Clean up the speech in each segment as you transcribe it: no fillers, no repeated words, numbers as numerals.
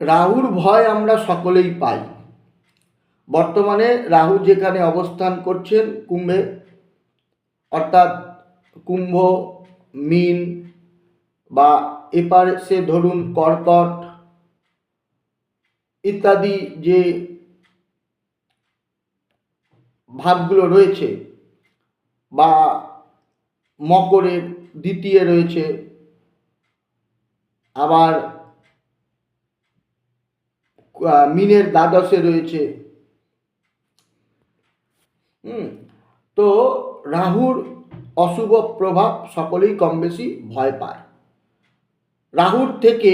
রাহুর ভয় আমরা সকলেই পাই। বর্তমানে রাহু যেখানে অবস্থান করছেন কুম্ভে, অর্থাৎ কুম্ভ, মীন বা এপাশে ধরুন কর্কট ইত্যাদি যে ভাবগুলো রয়েছে, বা মকরের দ্বিতীয় রয়েছে, আবার মিনের দ্বাদশে রয়েছে। তো রাহুর অশুভ প্রভাব সকলেই কম বেশি ভয় পায়। রাহুর থেকে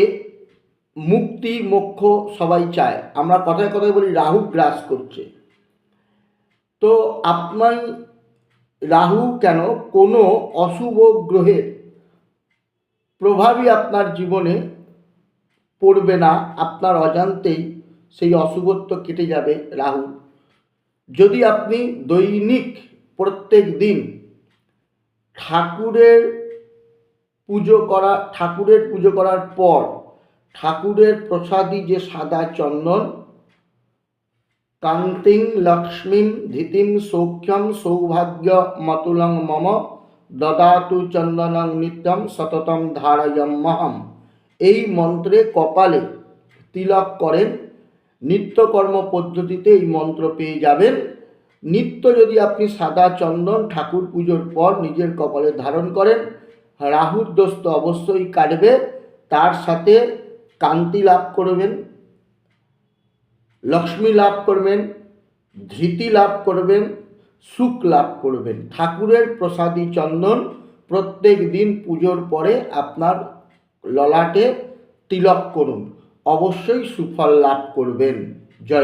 মুক্তি মোক্ষ সবাই চায়। আমরা কথায় কথায় বলি রাহু গ্রাস করছে। তো আপনার রাহু কেন, কোনো অশুভ গ্রহের প্রভাবই আপনার জীবনে পড়বে না, আপনার অজান্তেই সেই অশুভত্ব কেটে যাবে রাহু। যদি আপনি দৈনিক প্রত্যেক দিন ঠাকুরের পুজো করার পর ঠাকুরের প্রসাদী যে সাদা চন্দন, কান্তিং লক্ষ্মীম ধৃতিম সৌখ্যম সৌভাগ্য মতুলং মম দদাতু চন্দনং নিত্যম সততম ধারয়ম্যহম, এই মন্ত্রে কপালে তিলক করেন। নিত্যকর্ম পদ্ধতিতে এই মন্ত্র পেয়ে যাবেন। নিত্য যদি আপনি সাদা চন্দন ঠাকুর পুজোর পর নিজের কপালে ধারণ করেন, রাহুর দোষ তো অবশ্যই কাটবে, তার সাথে কান্তি লাভ করবেন, লক্ষ্মী লাভ করবেন, ধৃতি লাভ করবেন, সুখ লাভ করবেন। ঠাকুরের প্রসাদী চন্দন প্রত্যেক দিন পুজোর পরে আপনার ললাটে তিলক করুন, অবশ্যই সুফল লাভ করবেন। জয়।